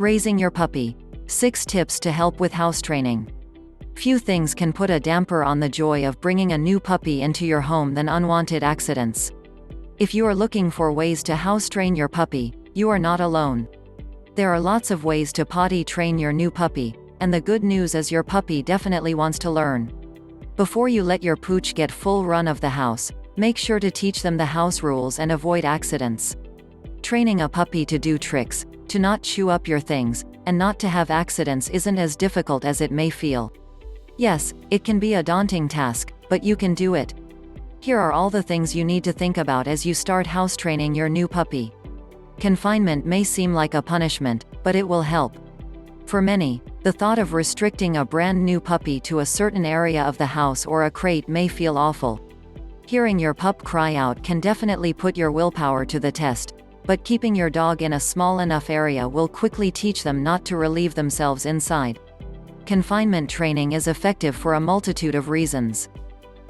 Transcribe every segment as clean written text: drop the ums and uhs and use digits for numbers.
Raising your puppy. 6 tips to help with house training. Few things can put a damper on the joy of bringing a new puppy into your home than unwanted accidents. If you are looking for ways to house train your puppy, you are not alone. There are lots of ways to potty train your new puppy, and the good news is your puppy definitely wants to learn. Before you let your pooch get full run of the house, make sure to teach them the house rules and avoid accidents. Training a puppy to do tricks, to not chew up your things, and not to have accidents isn't as difficult as it may feel. Yes, it can be a daunting task, but you can do it. Here are all the things you need to think about as you start house training your new puppy. Confinement may seem like a punishment, but it will help. For many, the thought of restricting a brand new puppy to a certain area of the house or a crate may feel awful. Hearing your pup cry out can definitely put your willpower to the test, but keeping your dog in a small enough area will quickly teach them not to relieve themselves inside. Confinement training is effective for a multitude of reasons.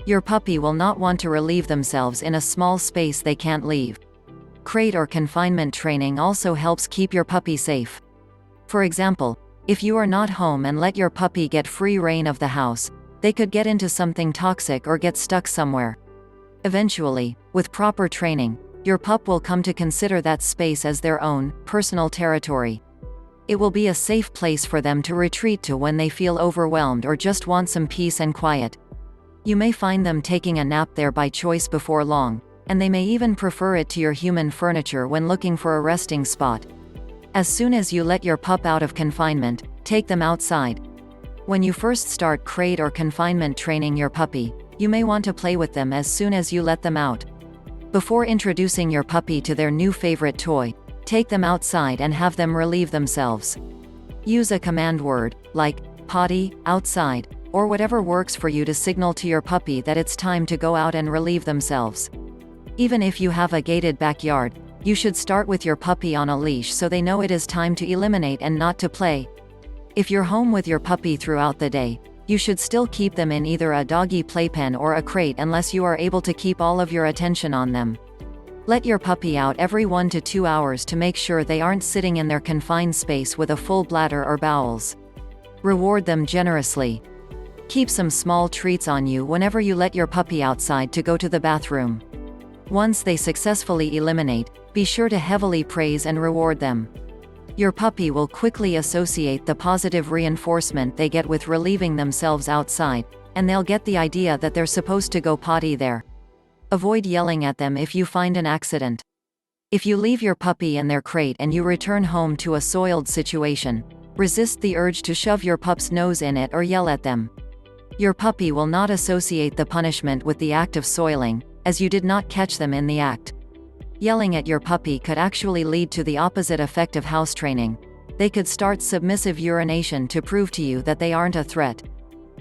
Your puppy will not want to relieve themselves in a small space they can't leave. Crate or confinement training also helps keep your puppy safe. For example, if you are not home and let your puppy get free rein of the house, they could get into something toxic or get stuck somewhere. Eventually, with proper training, your pup will come to consider that space as their own, personal territory. It will be a safe place for them to retreat to when they feel overwhelmed or just want some peace and quiet. You may find them taking a nap there by choice before long, and they may even prefer it to your human furniture when looking for a resting spot. As soon as you let your pup out of confinement, take them outside. When you first start crate or confinement training your puppy, you may want to play with them as soon as you let them out. Before introducing your puppy to their new favorite toy, take them outside and have them relieve themselves. Use a command word, like potty, outside, or whatever works for you to signal to your puppy that it's time to go out and relieve themselves. Even if you have a gated backyard, you should start with your puppy on a leash so they know it is time to eliminate and not to play. If you're home with your puppy throughout the day, you should still keep them in either a doggy playpen or a crate unless you are able to keep all of your attention on them. Let your puppy out every 1 to 2 hours to make sure they aren't sitting in their confined space with a full bladder or bowels. Reward them generously. Keep some small treats on you whenever you let your puppy outside to go to the bathroom. Once they successfully eliminate, be sure to heavily praise and reward them. Your puppy will quickly associate the positive reinforcement they get with relieving themselves outside, and they'll get the idea that they're supposed to go potty there. Avoid yelling at them if you find an accident. If you leave your puppy in their crate and you return home to a soiled situation, resist the urge to shove your pup's nose in it or yell at them. Your puppy will not associate the punishment with the act of soiling, as you did not catch them in the act. Yelling at your puppy could actually lead to the opposite effect of house training. They could start submissive urination to prove to you that they aren't a threat.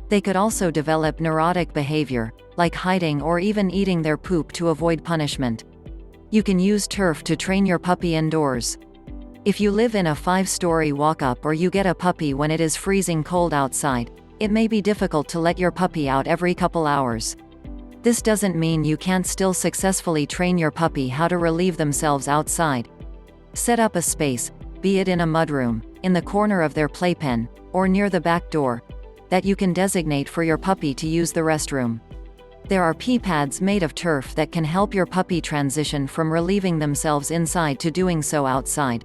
They could also develop neurotic behavior, like hiding or even eating their poop to avoid punishment. You can use turf to train your puppy indoors. If you live in a 5-story walk-up or you get a puppy when it is freezing cold outside, it may be difficult to let your puppy out every couple hours. This doesn't mean you can't still successfully train your puppy how to relieve themselves outside. Set up a space, be it in a mudroom, in the corner of their playpen, or near the back door, that you can designate for your puppy to use the restroom. There are pee pads made of turf that can help your puppy transition from relieving themselves inside to doing so outside.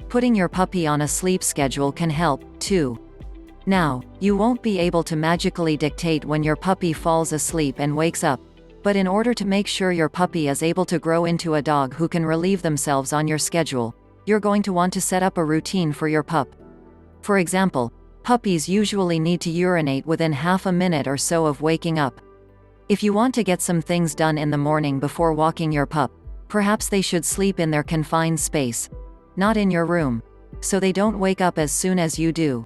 Putting your puppy on a sleep schedule can help, too. Now, you won't be able to magically dictate when your puppy falls asleep and wakes up, but in order to make sure your puppy is able to grow into a dog who can relieve themselves on your schedule, you're going to want to set up a routine for your pup. For example, puppies usually need to urinate within half a minute or so of waking up. If you want to get some things done in the morning before walking your pup, perhaps they should sleep in their confined space, not in your room, so they don't wake up as soon as you do.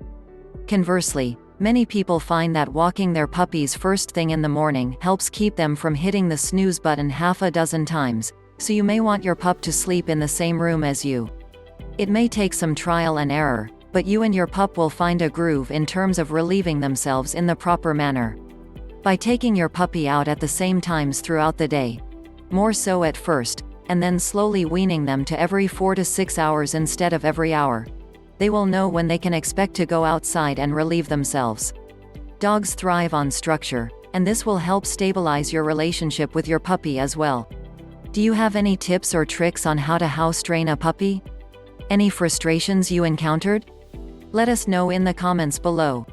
Conversely, many people find that walking their puppies first thing in the morning helps keep them from hitting the snooze button half a dozen times, so you may want your pup to sleep in the same room as you. It may take some trial and error, but you and your pup will find a groove in terms of relieving themselves in the proper manner. By taking your puppy out at the same times throughout the day, more so at first, and then slowly weaning them to every 4 to 6 hours instead of every hour, They will know when they can expect to go outside and relieve themselves. Dogs thrive on structure, and this will help stabilize your relationship with your puppy as well. Do you have any tips or tricks on how to house train a puppy? Any frustrations you encountered? Let us know in the comments below.